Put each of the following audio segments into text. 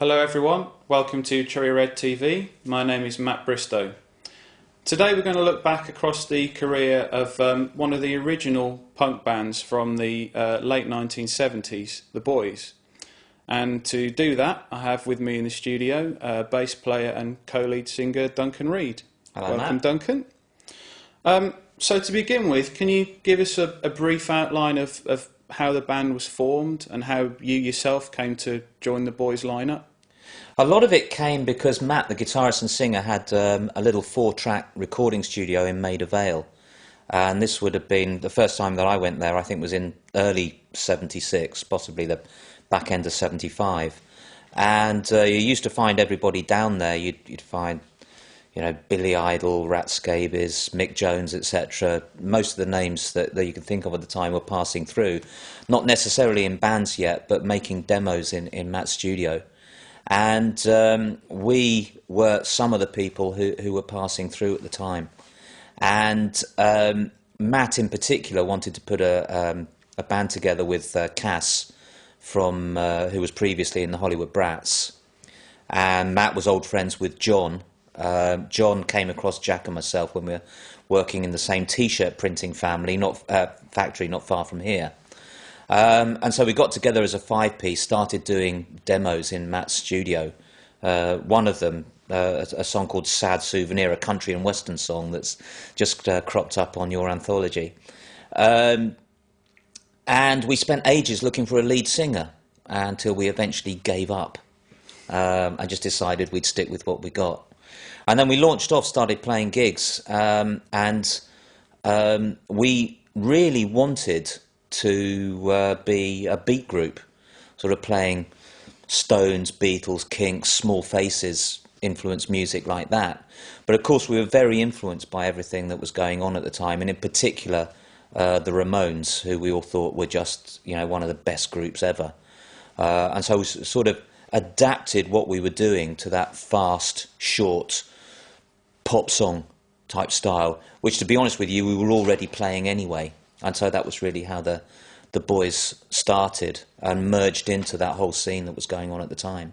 Hello everyone, welcome to Cherry Red TV. My name is Matt Bristow. Today we're going to look back across the career of one of the original punk bands from the late 1970s, The Boys. And to do that, I have with me in the studio bass player and co-lead singer Duncan Reid. Hello, Welcome, Matt. Duncan. So to begin with, can you give us a brief outline of how the band was formed and how you yourself came to join the Boys lineup? A lot of it came because Matt, the guitarist and singer, had a little 4-track recording studio in Maida Vale. And this would have been the first time that I went there, I think was in early 76, possibly the back end of 75. And you used to find everybody down there. You'd find, Billy Idol, Rat Scabies, Mick Jones, etc. Most of the names that you can think of at the time were passing through. Not necessarily in bands yet, but making demos in Matt's studio. And we were some of the people who were passing through at the time. And Matt in particular wanted to put a band together with Cass, from who was previously in the Hollywood Brats. And Matt was old friends with John. John came across Jack and myself when we were working in the same T-shirt printing factory not far from here. And so we got together as a 5-piece, started doing demos in Matt's studio. One of them, a song called Sad Souvenir, a country and western song that's just cropped up on your anthology. And we spent ages looking for a lead singer until we eventually gave up and just decided we'd stick with what we got. And then we launched off, started playing gigs, and we really wanted to be a beat group, sort of playing Stones, Beatles, Kinks, Small Faces, influenced music like that. But of course we were very influenced by everything that was going on at the time, and in particular the Ramones, who we all thought were just one of the best groups ever. And so we sort of adapted what we were doing to that fast, short pop song type style, which, to be honest with you, we were already playing anyway. And so that was really how the Boys started and merged into that whole scene that was going on at the time.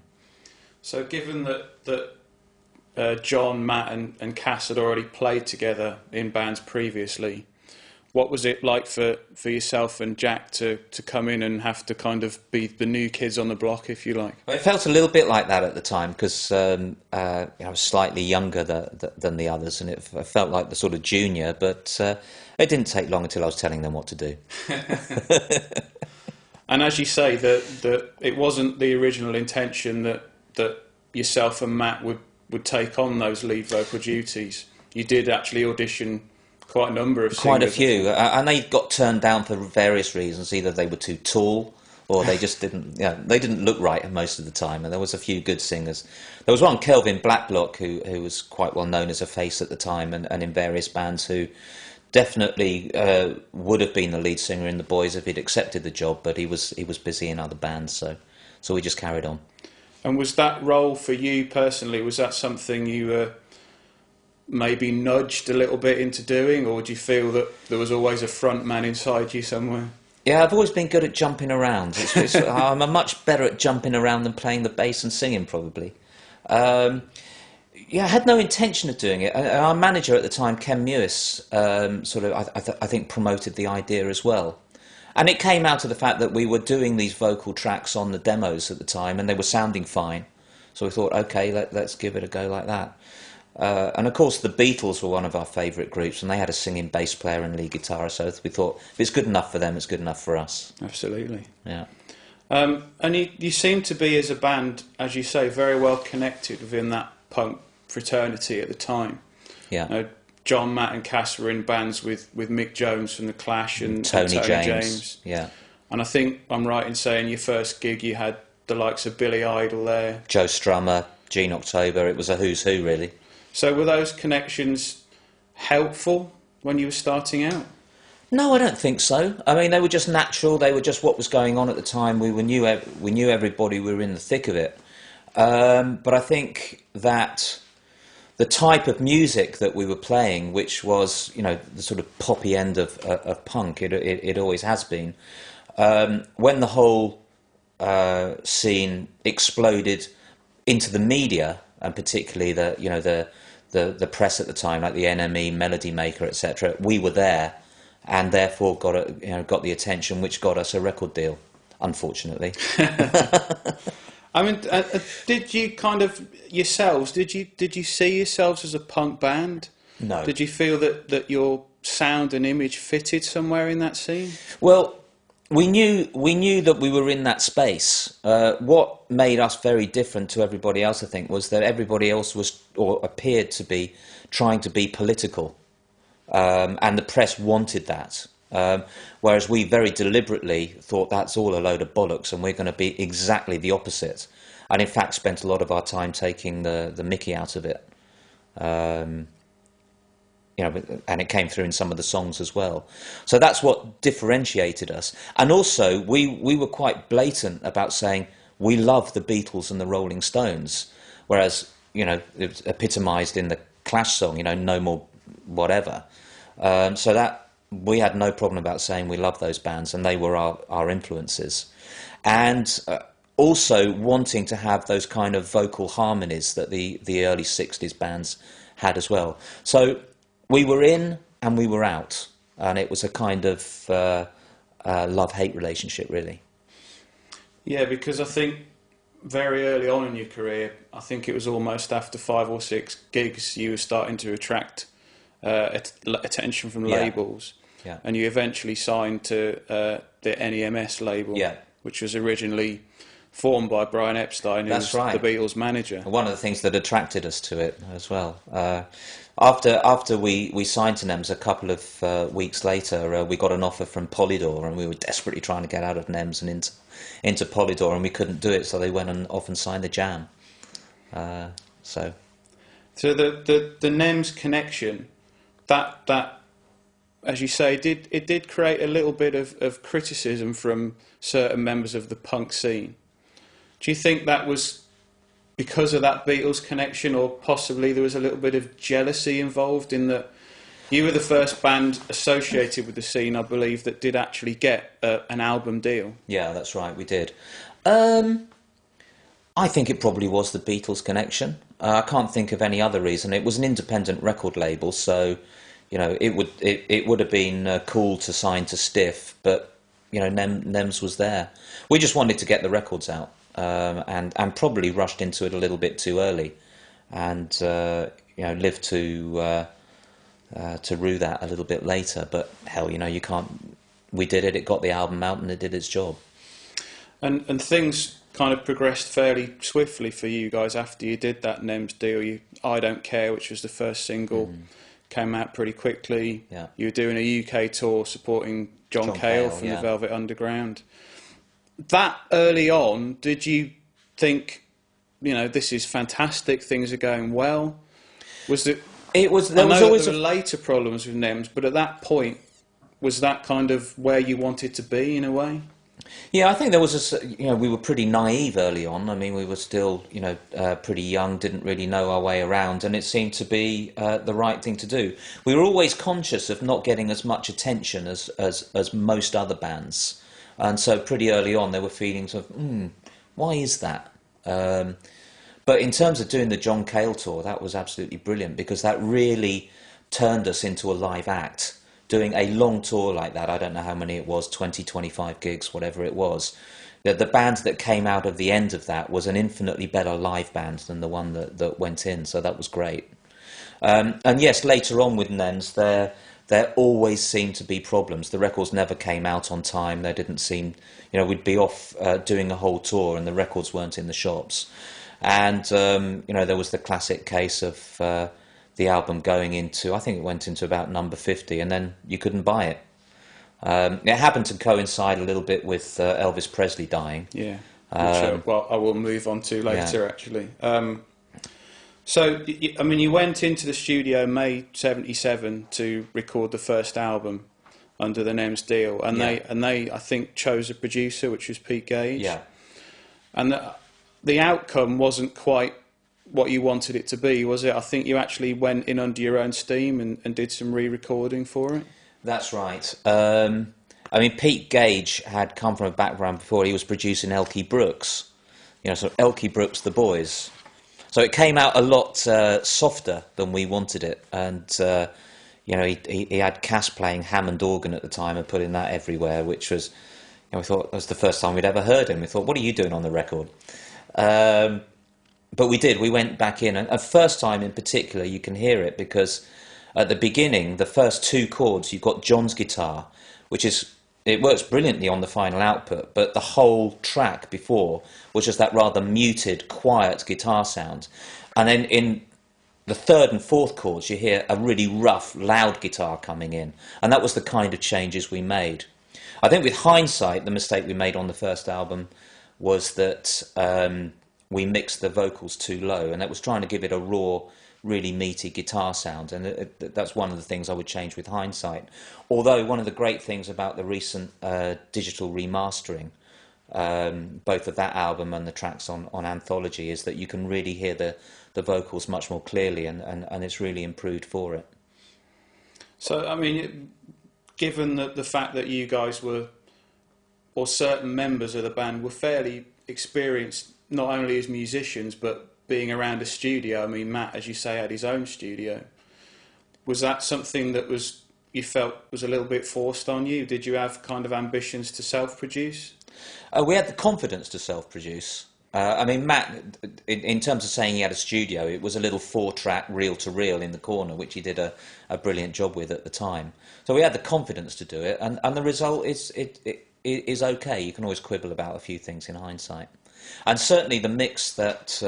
So given that John, Matt and Cass had already played together in bands previously, what was it like for yourself and Jack to come in and have to kind of be the new kids on the block, if you like? Well, it felt a little bit like that at the time because I was slightly younger than the others, and it felt like the sort of junior, but it didn't take long until I was telling them what to do. And as you say, that it wasn't the original intention that yourself and Matt would take on those lead vocal duties. You did actually audition quite a number of singers. Quite a few, and they got turned down for various reasons. Either they were too tall, or they just didn't. They didn't look right most of the time. And there was a few good singers. There was one, Kelvin Blacklock, who was quite well known as a face at the time, and in various bands, who definitely would have been the lead singer in the Boys if he'd accepted the job. But he was busy in other bands, so we just carried on. And was that role for you personally? Was that something you maybe nudged a little bit into doing, or do you feel that there was always a front man inside you somewhere? Yeah, I've always been good at jumping around. I'm much better at jumping around than playing the bass and singing, probably. I had no intention of doing it. Our manager at the time, Ken Mewis, I think promoted the idea as well. And it came out of the fact that we were doing these vocal tracks on the demos at the time, and they were sounding fine. So we thought, okay, let's give it a go like that. And of course the Beatles were one of our favourite groups, and they had a singing bass player and lead guitar, so we thought if it's good enough for them, it's good enough for us. Absolutely. Yeah. And you seem to be, as a band, as you say, very well connected within that punk fraternity at the time. Yeah. John, Matt and Cass were in bands with Mick Jones from The Clash and Tony James. Yeah. And I think I'm right in saying your first gig you had the likes of Billy Idol there. Joe Strummer, Gene October, it was a who's who really. So were those connections helpful when you were starting out? No, I don't think so. I mean, they were just natural. They were just what was going on at the time. We knew everybody. We were in the thick of it. But I think that the type of music that we were playing, which was the sort of poppy end of punk, it always has been. When the whole scene exploded into the media, and particularly the press at the time, like the NME, Melody Maker, etc. We were there, and therefore got the attention, which got us a record deal. Unfortunately. I mean, did you kind of yourselves? Did you see yourselves as a punk band? No. Did you feel that your sound and image fitted somewhere in that scene? Well, we knew that we were in that space. What made us very different to everybody else, I think, was that everybody else was, or appeared to be, trying to be political, and the press wanted that. Whereas we very deliberately thought that's all a load of bollocks, and we're going to be exactly the opposite. And in fact, spent a lot of our time taking the mickey out of it. And it came through in some of the songs as well. So that's what differentiated us. And also, we were quite blatant about saying we love the Beatles and the Rolling Stones, whereas it was epitomised in the Clash song, no more whatever. So that we had no problem about saying we love those bands, and they were our influences. And also wanting to have those kind of vocal harmonies that the early 60s bands had as well. So we were in and we were out, and it was a kind of love-hate relationship, really. Yeah, because I think very early on in your career, I think it was almost after 5 or 6 gigs, you were starting to attract attention from labels. Yeah. And you eventually signed to the NEMS label, which was originally formed by Brian Epstein, who was the Beatles manager. One of the things that attracted us to it as well. After we signed to NEMS, a couple of weeks later, we got an offer from Polydor, and we were desperately trying to get out of NEMS and into Polydor, and we couldn't do it, so they went and off and signed the Jam. So the NEMS connection, that as you say, it did create a little bit of criticism from certain members of the punk scene. Do you think that was because of that Beatles connection, or possibly there was a little bit of jealousy involved in that you were the first band associated with the scene, I believe, that did actually get an album deal? Yeah, that's right, we did. I think it probably was the Beatles connection. I can't think of any other reason. It was an independent record label, so it would have been cool to sign to Stiff, but NEMS was there. We just wanted to get the records out, and probably rushed into it a little bit too early, and lived to rue that a little bit later. But hell, you can't. We did it. It got the album out, and it did its job. And things kind of progressed fairly swiftly for you guys after you did that NEMS deal. I Don't Care, which was the first single. Came out pretty quickly. Yeah. You were doing a UK tour supporting John Cale from the Velvet Underground. That early on, did you think, this is fantastic, things are going well? Was it? There was always later problems with NEMS, but at that point, was that kind of where you wanted to be in a way? Yeah, I think there was we were pretty naive early on. I mean, we were still, pretty young, didn't really know our way around, and it seemed to be the right thing to do. We were always conscious of not getting as much attention as most other bands, and so pretty early on there were feelings of, why is that? But in terms of doing the John Cale tour, that was absolutely brilliant, because that really turned us into a live act. Doing a long tour like that, I don't know how many it was, 20, 25 gigs, whatever it was. The band that came out of the end of that was an infinitely better live band than the one that went in, so that was great. And yes, later on with NEMS, there always seemed to be problems. The records never came out on time. There didn't seem, we'd be off doing a whole tour and the records weren't in the shops. And, there was the classic case of the album going into, I think it went into about number 50, and then you couldn't buy it. It happened to coincide a little bit with Elvis Presley dying. Yeah, which I will move on to later, actually. So, you went into the studio May '77 to record the first album under the NEMS deal, and they I think chose a producer, which was Pete Gage. Yeah. And the outcome wasn't quite what you wanted it to be, was it? I think you actually went in under your own steam and did some re-recording for it. That's right. Pete Gage had come from a background before. He was producing Elkie Brooks, so Elkie Brooks, The Boys, So it came out a lot softer than we wanted it, and he had Cass playing Hammond organ at the time and putting that everywhere, which was, we thought it was the first time we'd ever heard him. We thought, what are you doing on the record? But we did. We went back in, and the first time in particular, you can hear it because at the beginning, the first two chords, you've got John's guitar, it works brilliantly on the final output, but the whole track before was just that rather muted, quiet guitar sound. And then in the third and fourth chords, you hear a really rough, loud guitar coming in. And that was the kind of changes we made. I think with hindsight, the mistake we made on the first album was that we mixed the vocals too low, and that was trying to give it a raw, really meaty guitar sound, and that's one of the things I would change with hindsight. Although one of the great things about the recent digital remastering, both of that album and the tracks on Anthology, is that you can really hear the vocals much more clearly, and it's really improved for it. So, I mean, given the fact that you guys were, or certain members of the band were fairly experienced, not only as musicians, but being around a studio. I mean, Matt, as you say, had his own studio. Was that something that you felt was a little bit forced on you? Did you have kind of ambitions to self-produce? We had the confidence to self-produce. I mean, Matt, in terms of saying he had a studio, it was a little 4-track reel-to-reel in the corner, which he did a brilliant job with at the time. So we had the confidence to do it, and the result is okay. You can always quibble about a few things in hindsight. And certainly the mix that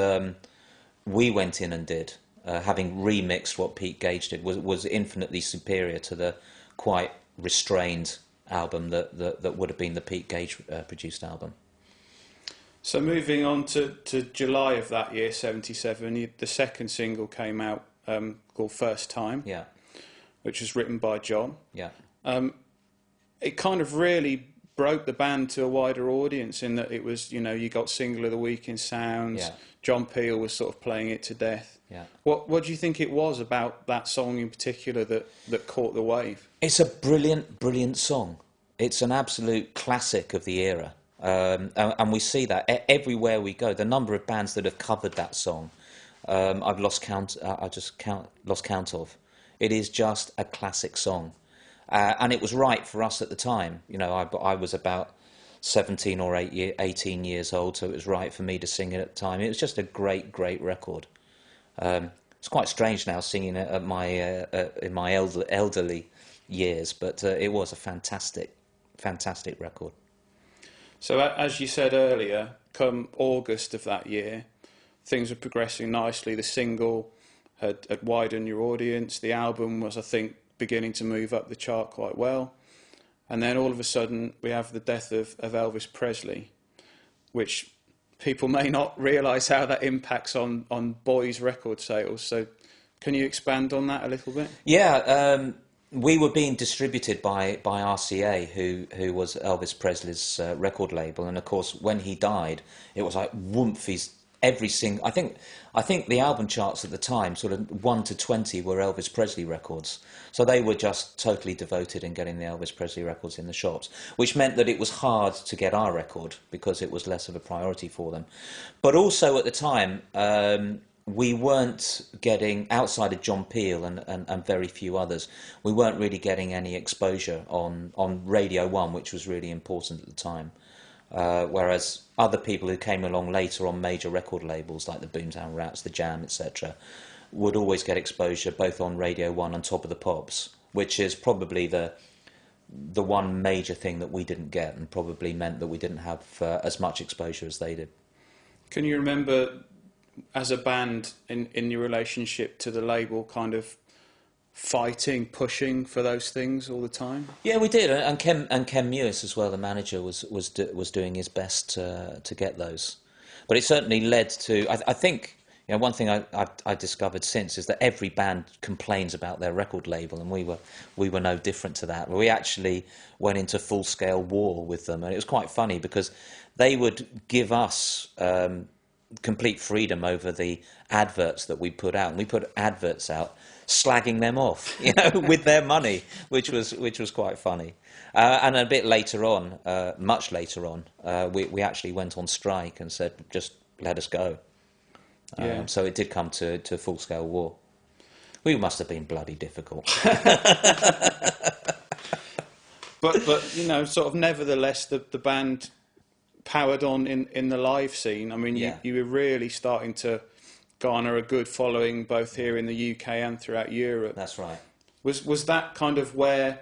we went in and did, having remixed what Pete Gage did, was infinitely superior to the quite restrained album that would have been the Pete Gage produced album. So moving on to July of that year, 77, the second single came out called First Time, yeah, which was written by John. Yeah. It kind of really broke the band to a wider audience in that it was, you got Single of the Week in Sounds, yeah. John Peel was sort of playing it to death. Yeah. What do you think it was about that song in particular that caught the wave? It's a brilliant, brilliant song. It's an absolute classic of the era. And we see that everywhere we go. The number of bands that have covered that song, I've lost count. Lost count of. It is just a classic song, and it was right for us at the time. I was about 17 or 18 years old, so it was right for me to sing it at the time. It was just a great, great record. It's quite strange now singing it at in my elderly years, but it was a fantastic, fantastic record. So as you said earlier, come August of that year, things were progressing nicely. The single had widened your audience. The album was, I think, beginning to move up the chart quite well. And then all of a sudden we have the death of Elvis Presley, which people may not realise how that impacts on boys' record sales. So can you expand on that a little bit? Yeah, we were being distributed by RCA, who was Elvis Presley's record label, and of course when he died, it was like whoomph. Every single. I think the album charts at the time, sort of 1 to 20, were Elvis Presley records. So they were just totally devoted in getting the Elvis Presley records in the shops, which meant that it was hard to get our record because it was less of a priority for them. But also at the time, we weren't getting, outside of John Peel and very few others, we weren't really getting any exposure on Radio 1, which was really important at the time. Whereas other people who came along later on major record labels like the Boomtown Rats, the Jam, etc., would always get exposure both on Radio 1 and Top of the Pops, which is probably the one major thing that we didn't get, and probably meant that we didn't have as much exposure as they did. Can you remember, as a band, in your relationship to the label, kind of fighting, pushing for those things all the time? Yeah, we did, and Ken Mewis as well, the manager, was doing his best to get those. But it certainly led to, I think, one thing I discovered since is that every band complains about their record label, and we were no different to that. We actually went into full-scale war with them, and it was quite funny because they would give us complete freedom over the adverts that we put out, and we put adverts out slagging them off, with their money, which was quite funny. And a bit later on, much later on, we actually went on strike and said, just let us go. Yeah. So it did come to full-scale war. We must have been bloody difficult. But you know, sort of nevertheless, the band powered on in the live scene. I mean, Yeah. you were really starting to garner a good following both here in the UK and throughout Europe. That's right. Was that kind of where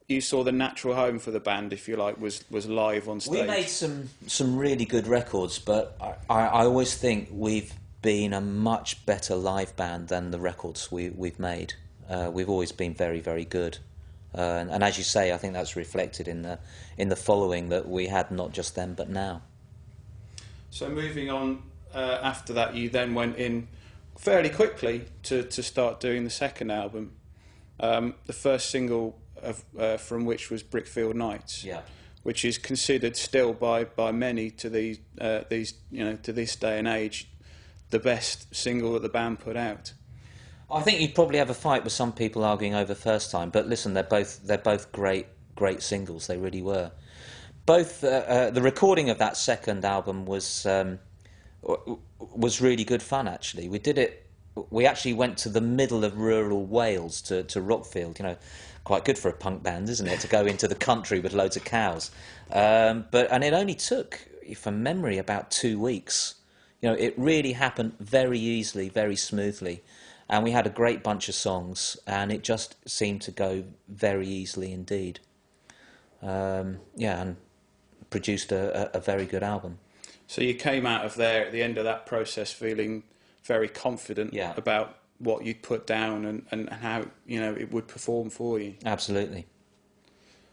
you saw the natural home for the band, if you like, was live on stage? We made some really good records, but I always think we've been a much better live band than the records we've made. We've always been very, very good. And as you say, I think that's reflected in the following that we had, not just then but now. So moving on, after that, you then went in fairly quickly to start doing the second album. The first single from which was Brickfield Nights, Yeah. which is considered still by many to these to this day and age the best single that the band put out. I think you'd probably have a fight with some people arguing over first time, but listen, they're both great singles. They really were. Both the recording of that second album was really good fun. Actually, we did it. We actually went to the middle of rural Wales to Rockfield. You know, quite good for a punk band, isn't it, to go into the country with loads of cows? And it only took, from memory, about 2 weeks. You know, it really happened very easily, very smoothly. And we had a great bunch of songs, and it just seemed to go very easily indeed. And produced a very good album. So you came out of there at the end of that process feeling very confident about what you'd put down and how, you know, it would perform for you. Absolutely.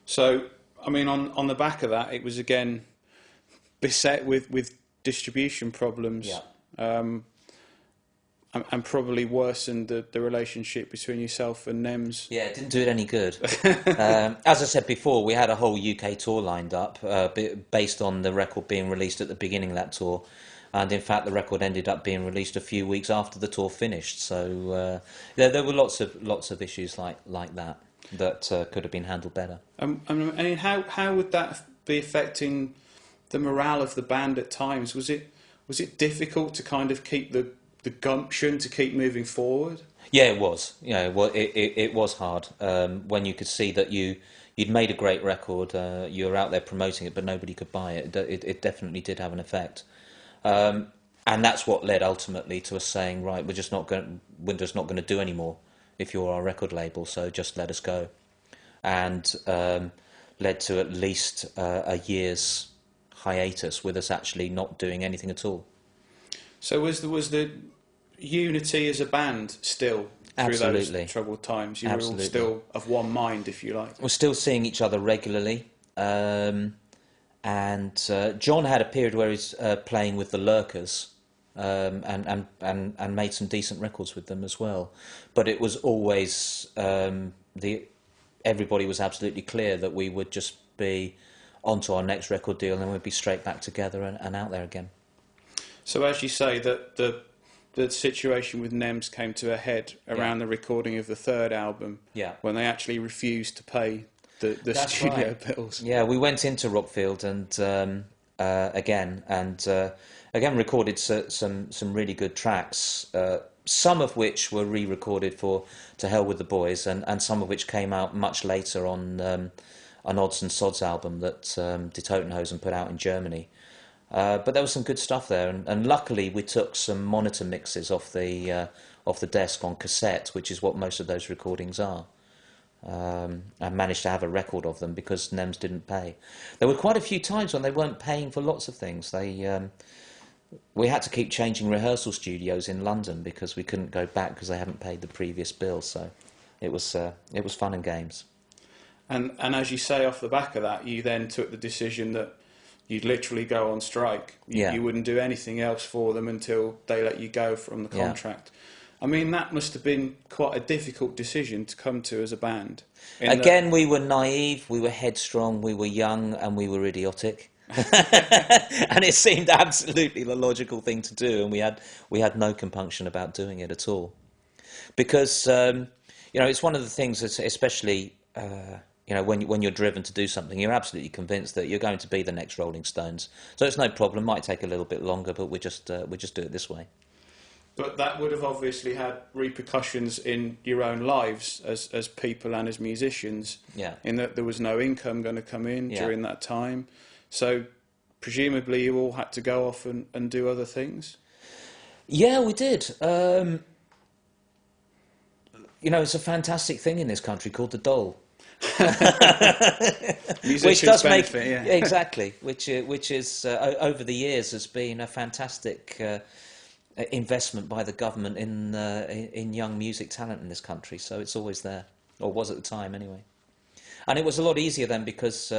So, I mean, on the back of that, it was again beset with distribution problems. Yeah. And probably worsened the relationship between yourself and Nems. Yeah, it didn't do it any good. As I said before, we had a whole UK tour lined up based on the record being released at the beginning of that tour. And in fact, the record ended up being released a few weeks after the tour finished. So there were lots of issues like that could have been handled better. I mean, how would that be affecting the morale of the band at times? Was it difficult to kind of keep the gumption to keep moving forward? Yeah, it was. Yeah, well, it was hard when you could see that you'd made a great record, you were out there promoting it, but nobody could buy it. It definitely did have an effect, and that's what led ultimately to us saying, right, we're just not going to do any more if you're our record label, so just let us go, and led to at least a year's hiatus with us actually not doing anything at all. So was the unity as a band still through those troubled times? You were all still of one mind, if you like. We're still seeing each other regularly, and John had a period where he's playing with the Lurkers, and made some decent records with them as well. But it was always everybody was absolutely clear that we would just be onto our next record deal, and then we'd be straight back together and out there again. So as you say, that the situation with Nems came to a head around the recording of the third album, when they actually refused to pay the studio bills. Yeah, we went into Rockfield and again recorded some really good tracks, some of which were re-recorded for To Hell With The Boys, and some of which came out much later on an Odds and Sods album that Die Totenhosen put out in Germany. But there was some good stuff there, and luckily we took some monitor mixes off the desk on cassette, which is what most of those recordings are, and managed to have a record of them because Nems didn't pay. There were quite a few times when they weren't paying for lots of things. We had to keep changing rehearsal studios in London because we couldn't go back because they hadn't paid the previous bill. So it was fun and games. And as you say, off the back of that, you then took the decision that you'd literally go on strike. You wouldn't do anything else for them until they let you go from the contract. I mean, that must have been quite a difficult decision to come to as a band. Again, we were naive, we were headstrong, we were young, and we were idiotic. And it seemed absolutely the logical thing to do, and we had no compunction about doing it at all. Because, it's one of the things that's especially... when you're driven to do something, you're absolutely convinced that you're going to be the next Rolling Stones. So it's no problem. Might take a little bit longer, but we just do it this way. But that would have obviously had repercussions in your own lives as people and as musicians. Yeah. In that there was no income going to come in during that time. So presumably you all had to go off and do other things. Yeah, we did. You know, it's a fantastic thing in this country called the dole. Which does benefit, make exactly, which is over the years has been a fantastic investment by the government in young music talent in this country. So it's always there, or was at the time anyway. And it was a lot easier then because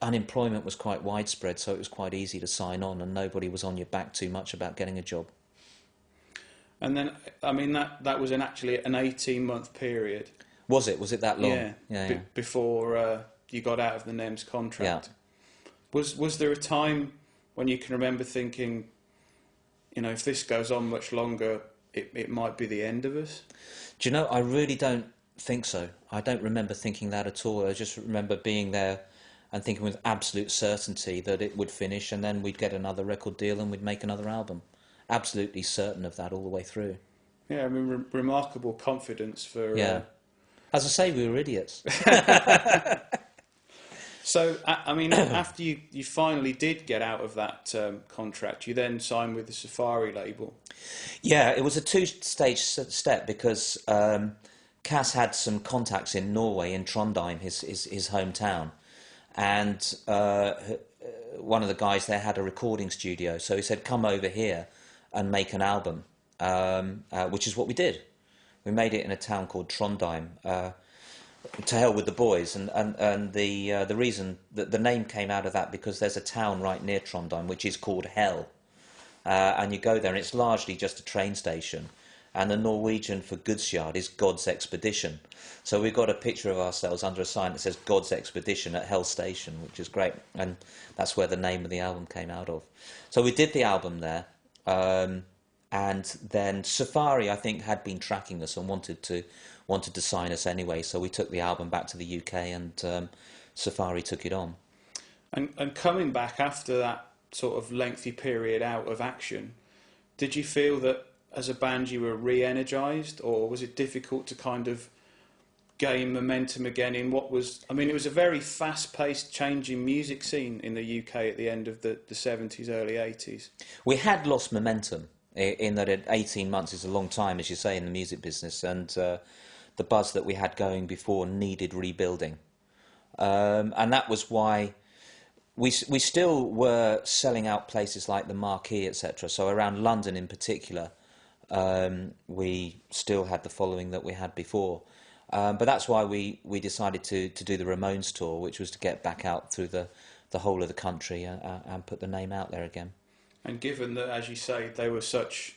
unemployment was quite widespread, so it was quite easy to sign on, and nobody was on your back too much about getting a job. And then, I mean, that was actually an 18-month period. Was it? Was it that long? Yeah. Before you got out of the NEMS contract. Yeah. Was there a time when you can remember thinking, you know, if this goes on much longer, it might be the end of us? Do you know, I really don't think so. I don't remember thinking that at all. I just remember being there and thinking with absolute certainty that it would finish and then we'd get another record deal and we'd make another album. Absolutely certain of that all the way through. Yeah, I mean, remarkable confidence for... Yeah. As I say, we were idiots. So, I mean, after you finally did get out of that contract, you then signed with the Safari label. Yeah, it was a two-stage step because Cass had some contacts in Norway, in Trondheim, his hometown. And one of the guys there had a recording studio. So he said, come over here and make an album, which is what we did. We made it in a town called Trondheim. To hell with the boys, and the reason that the name came out of that because there's a town right near Trondheim which is called Hell, and you go there and it's largely just a train station, and the Norwegian for goods yard is God's Expedition. So we've got a picture of ourselves under a sign that says God's Expedition at Hell Station, which is great, and that's where the name of the album came out of. So we did the album there, and then Safari, I think, had been tracking us and wanted to sign us anyway, so we took the album back to the UK and Safari took it on. And coming back after that sort of lengthy period out of action, did you feel that as a band you were re-energised, or was it difficult to kind of gain momentum again in what was... I mean, it was a very fast-paced changing music scene in the UK at the end of the 70s, early 80s. We had lost momentum in that 18 months is a long time, as you say, in the music business, and the buzz that we had going before needed rebuilding. And that was why we still were selling out places like the Marquee, etc. So around London in particular, we still had the following that we had before. But that's why we decided to do the Ramones tour, which was to get back out through the whole of the country and put the name out there again. And given that, as you say, they were such...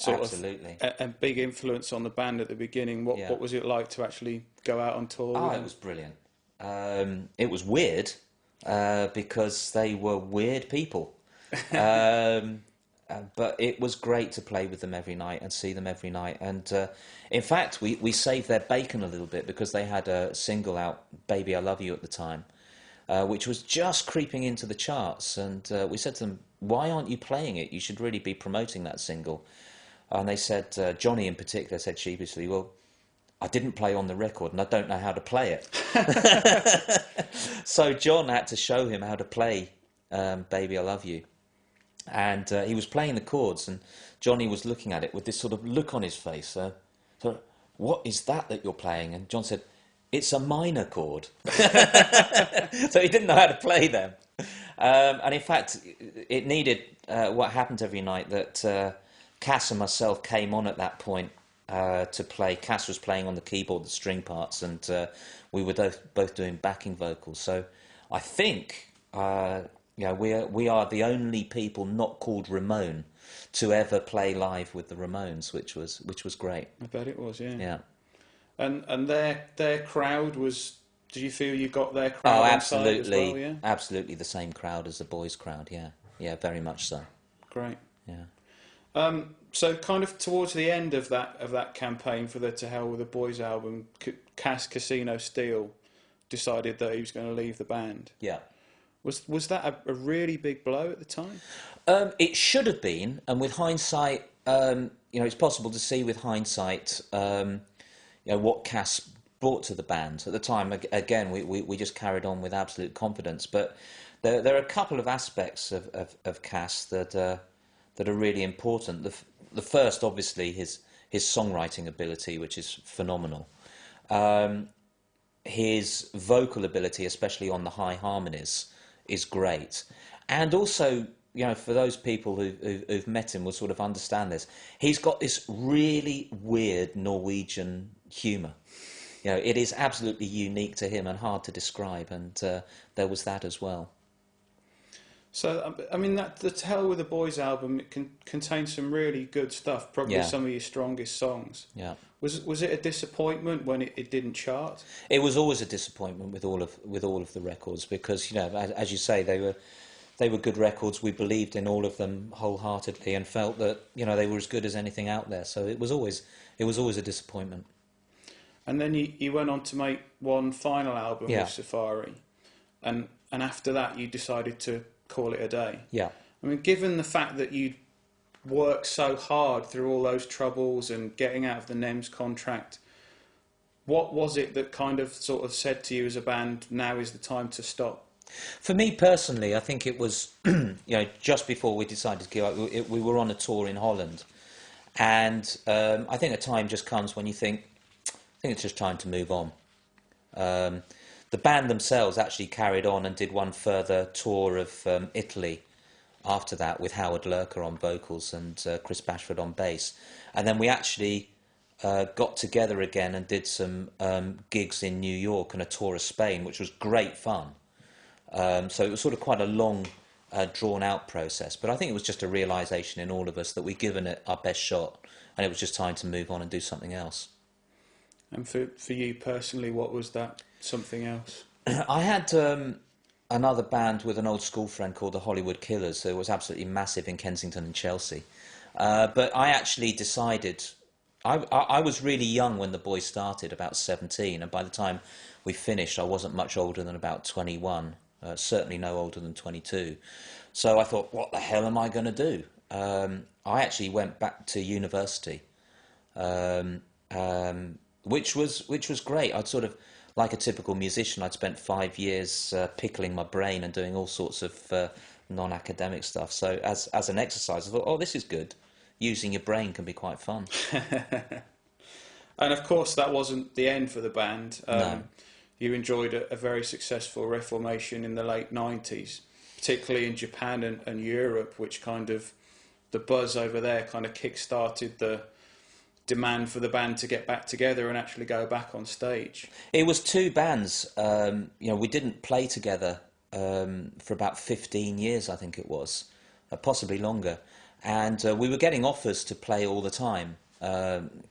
Absolutely. A big influence on the band at the beginning. What was it like to actually go out on tour? Oh, it was brilliant. It was weird because they were weird people. But it was great to play with them every night and see them every night. And in fact, we saved their bacon a little bit because they had a single out, Baby I Love You, at the time, which was just creeping into the charts. And we said to them, why aren't you playing it? You should really be promoting that single. And they said, Johnny in particular said sheepishly, well, I didn't play on the record and I don't know how to play it. So John had to show him how to play Baby I Love You. And he was playing the chords and Johnny was looking at it with this sort of look on his face. So, what is that you're playing? And John said, it's a minor chord. So he didn't know how to play them. And in fact, it needed what happened every night that... Cass and myself came on at that point to play. Cass was playing on the keyboard, the string parts, and we were both doing backing vocals. So I think we are the only people not called Ramone to ever play live with the Ramones, which was great. I bet it was, yeah. Yeah. And their crowd was... Did you feel you got their crowd? Oh, absolutely, as well, yeah? Absolutely the same crowd as the boys' crowd. Yeah, very much so. Great. Yeah. So kind of towards the end of that campaign for the To Hell With the Boys album, Cass Casino Steel decided that he was going to leave the band. Yeah. Was that a really big blow at the time? It should have been, and with hindsight, it's possible to see with hindsight, what Cass brought to the band. At the time, again, we just carried on with absolute confidence. But there are a couple of aspects of Cass that are really important. The first, obviously, his songwriting ability, which is phenomenal. His vocal ability, especially on the high harmonies, is great. And also, for those people who've met him will sort of understand this. He's got this really weird Norwegian humour. It is absolutely unique to him and hard to describe, and there was that as well. So, I mean, the To Hell with the Boys album, it contains some really good stuff, probably some of your strongest songs. Yeah. Was it a disappointment when it didn't chart? It was always a disappointment with all of the records, because, as you say, they were good records. We believed in all of them wholeheartedly and felt that, they were as good as anything out there. So it was always a disappointment. And then you went on to make one final album with Safari, and after that you decided to call it a day. Yeah. I mean, given the fact that you'd worked so hard through all those troubles and getting out of the NEMS contract, what was it that kind of sort of said to you as a band, now is the time to stop? For me personally, I think it was, just before we decided to give up, we were on a tour in Holland, and I think a time just comes when you think, I think it's just time to move on. The band themselves actually carried on and did one further tour of Italy after that, with Howard Lurker on vocals and Chris Bashford on bass. And then we actually got together again and did some gigs in New York and a tour of Spain, which was great fun. So it was sort of quite a long, drawn-out process. But I think it was just a realisation in all of us that we'd given it our best shot, and it was just time to move on and do something else. And for you personally, what was that something else? I had another band with an old school friend called the Hollywood Killers, who was absolutely massive in Kensington and Chelsea. But I actually decided, I was really young when the boys started, about 17, and by the time we finished I wasn't much older than about 21, certainly no older than 22. So I thought, what the hell am I going to do? I actually went back to university, which was great. I'd sort of, like a typical musician, I'd spent 5 years pickling my brain and doing all sorts of non-academic stuff. So as an exercise, I thought, oh, this is good. Using your brain can be quite fun. And of course, that wasn't the end for the band. No. You enjoyed a very successful reformation in the late 90s, particularly in Japan and Europe, which kind of, the buzz over there kind of kick-started the demand for the band to get back together and actually go back on stage. It was two bands. We didn't play together for about 15 years, I think it was, possibly longer. And we were getting offers to play all the time.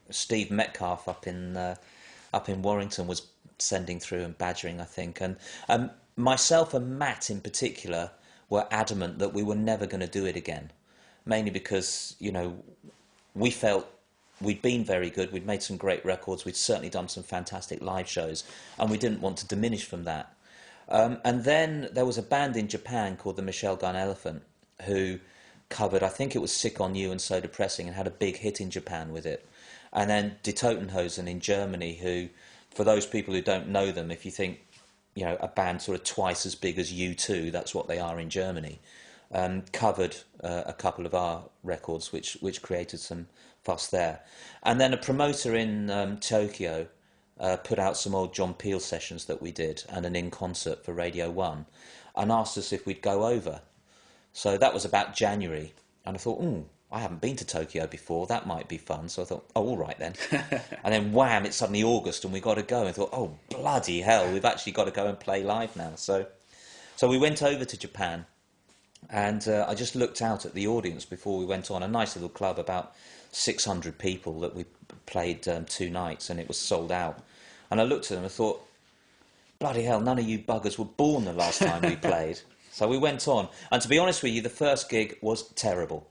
Steve Metcalf up in Warrington was sending through and badgering, I think. And myself and Matt in particular were adamant that we were never going to do it again, mainly because, we felt we'd been very good, we'd made some great records, we'd certainly done some fantastic live shows, and we didn't want to diminish from that. And then there was a band in Japan called the Michelle Gun Elephant, who covered, I think it was Sick on You and So Depressing, and had a big hit in Japan with it. And then Die Totenhosen in Germany, who, for those people who don't know them, if you think, a band sort of twice as big as U2, that's what they are in Germany, covered a couple of our records, which created some fuss there. And then a promoter in Tokyo put out some old John Peel sessions that we did, and an in-concert for Radio 1, and asked us if we'd go over. So that was about January, and I thought, I haven't been to Tokyo before, that might be fun. So I thought, oh, all right then. And then wham, it's suddenly August and we got to go. And I thought, oh, bloody hell, we've actually got to go and play live now. So we went over to Japan, and I just looked out at the audience before we went on. A nice little club, about 600 people, that we played 2 nights, and it was sold out. And I looked at them and thought, bloody hell, none of you buggers were born the last time we played. So we went on. And to be honest with you, the first gig was terrible.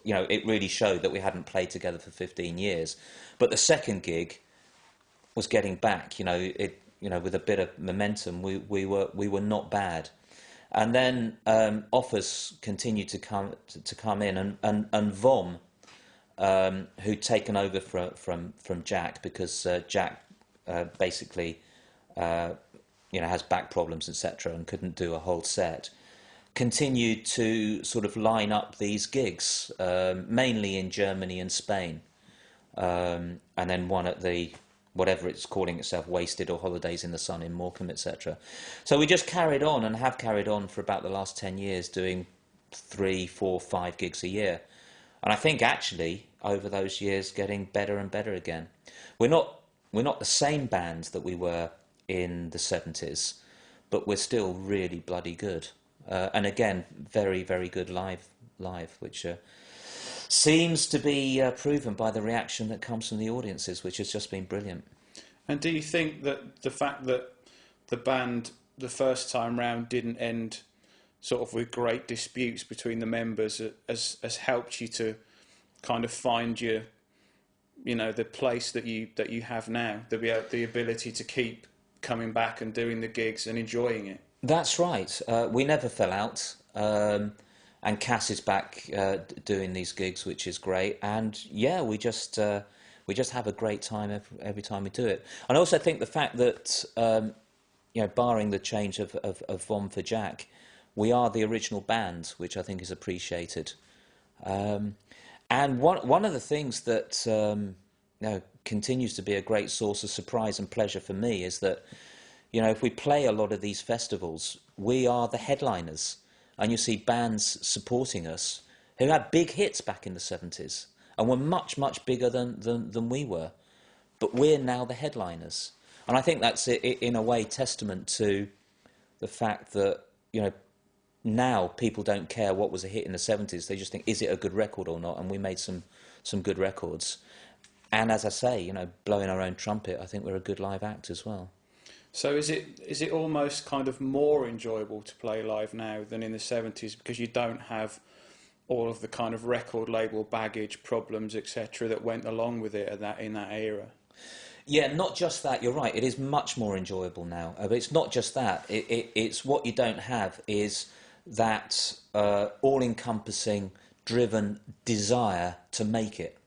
It really showed that we hadn't played together for 15 years. But the second gig was getting back, with a bit of momentum, we were not bad. And then offers continued to come in, and Vom who'd taken over from Jack because Jack basically has back problems, etc., and couldn't do a whole set, continued to sort of line up these gigs, mainly in Germany and Spain, and then one at the whatever it's calling itself, Wasted or Holidays in the Sun in Morecambe, etc. So we just carried on and have carried on for about the last 10 years doing 3, 4, 5 gigs a year. And I think actually over those years getting better and better again. We're not the same band that we were in the 70s, but we're still really bloody good. And again, very, very good live, which seems to be proven by the reaction that comes from the audiences, which has just been brilliant. And do you think that the fact that the band, the first time round, didn't end sort of with great disputes between the members has helped you to kind of find the place that you have now, the ability to keep coming back and doing the gigs and enjoying it? That's right. We never fell out. And Cass is back doing these gigs, which is great. And yeah, we just have a great time every time we do it. And I also think the fact that barring the change of Von for Jack, we are the original band, which I think is appreciated. And one of the things that continues to be a great source of surprise and pleasure for me is that if we play a lot of these festivals, we are the headliners. And you see bands supporting us who had big hits back in the 70s and were much, much bigger than we were. But we're now the headliners. And I think that's, in a way, testament to the fact that, now people don't care what was a hit in the 70s. They just think, is it a good record or not? And we made some good records. And as I say, blowing our own trumpet, I think we're a good live act as well. So is it almost kind of more enjoyable to play live now than in the 70s because you don't have all of the kind of record label baggage, problems, etc. that went along with it in that era? Yeah, not just that. You're right. It is much more enjoyable now. But it's not just that. It's what you don't have is that all-encompassing, driven desire to make it.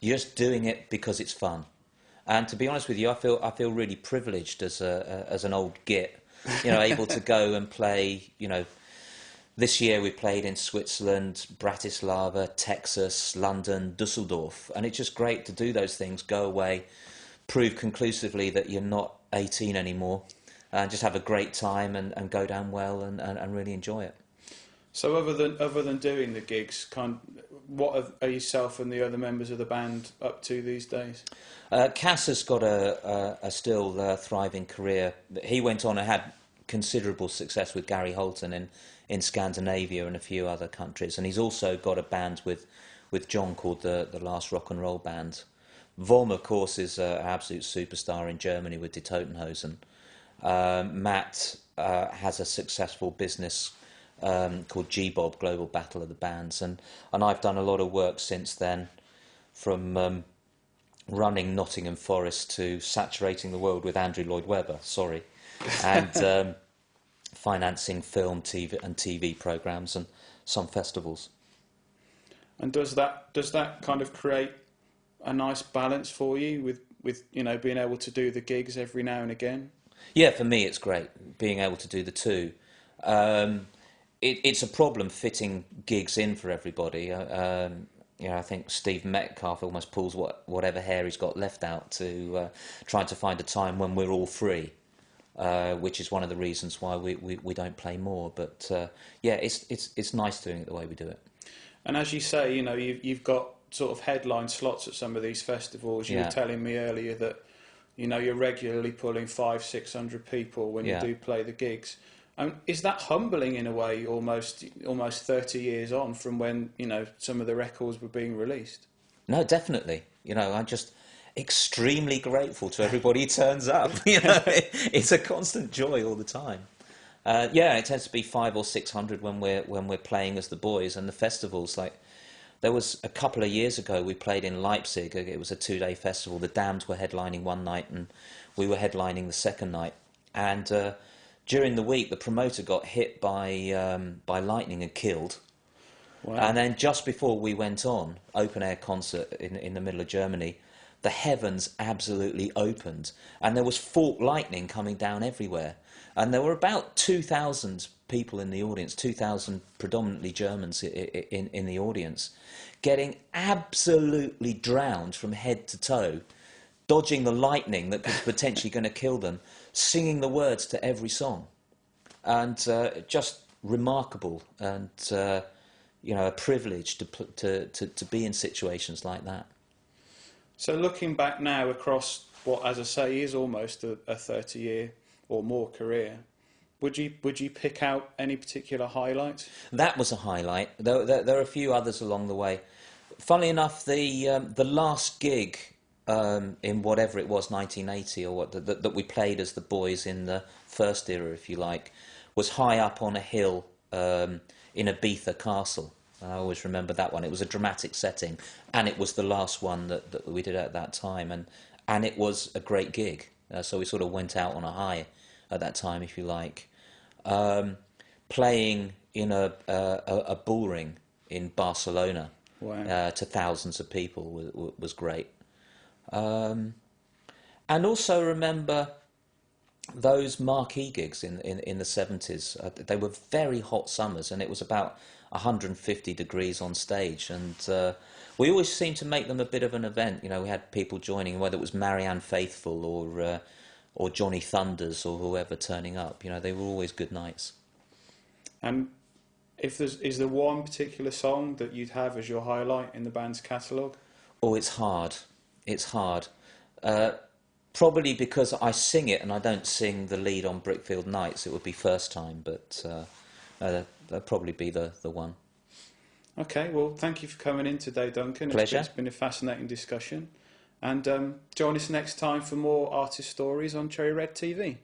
You're just doing it because it's fun. And to be honest with you, I feel really privileged as an old git, able to go and play. This year we played in Switzerland, Bratislava, Texas, London, Dusseldorf, and it's just great to do those things. Go away, prove conclusively that you're not 18 anymore, and just have a great time and go down well and really enjoy it. So other than doing the gigs, what are yourself and the other members of the band up to these days? Cass has got a still thriving career. He went on and had considerable success with Gary Holton in Scandinavia and a few other countries, and he's also got a band with John called the Last Rock and Roll Band. Vom, of course, is an absolute superstar in Germany with Die Totenhosen. Matt has a successful business called G-Bob, Global Battle of the Bands, and I've done a lot of work since then, from running Nottingham Forest to saturating the world with Andrew Lloyd Webber, and financing film, TV programmes and some festivals. And does that kind of create a nice balance for you with being able to do the gigs every now and again? Yeah, for me it's great being able to do the two. It's a problem fitting gigs in for everybody. I think Steve Metcalf almost pulls whatever hair he's got left out to trying to find a time when we're all free, which is one of the reasons why we don't play more. But it's nice doing it the way we do it. And as you say, you've got sort of headline slots at some of these festivals. You were telling me earlier that you're regularly pulling 500-600 people when you do play the gigs. Is that humbling in a way, almost 30 years on from when some of the records were being released? No, definitely. I'm just extremely grateful to everybody who turns up. It's a constant joy all the time. It tends to be 500 or 600 when we're playing as the boys, and the festivals. Like there was a couple of years ago, we played in Leipzig. It was a 2-day festival. The Damned were headlining one night, and we were headlining the second night. And during the week, the promoter got hit by lightning and killed. Wow. And then just before we went on, open air concert in the middle of Germany, the heavens absolutely opened, and there was forked lightning coming down everywhere. And there were about 2,000 people in the audience, 2,000 predominantly Germans in the audience, getting absolutely drowned from head to toe, dodging the lightning that was potentially going to kill them, singing the words to every song. And just remarkable, and a privilege to be in situations like that. So looking back now across what, as I say, is almost a 30-year or more career, would you pick out any particular highlights? That was a highlight. There are a few others along the way. Funnily enough, the last gig in whatever it was, 1980 or what, that we played as the boys in the first era, if you like, was high up on a hill in Ibiza Castle. I always remember that one. It was a dramatic setting, and it was the last one that we did at that time, and it was a great gig. So we sort of went out on a high at that time, if you like. Playing in a bull ring in Barcelona. Wow. To thousands of people was great. And also remember those marquee gigs in the 70s. They were very hot summers, and it was about 150 degrees on stage, and we always seemed to make them a bit of an event. We had people joining, whether it was Marianne Faithfull or Johnny Thunders or whoever turning up. They were always good nights. And is there one particular song that you'd have as your highlight in the band's catalogue? Oh, it's hard. It's hard. Probably because I sing it and I don't sing the lead on Brickfield Nights. It would be First Time, but that'd probably be the one. Okay, well, thank you for coming in today, Duncan. Pleasure. It's been a fascinating discussion. And join us next time for more artist stories on Cherry Red TV.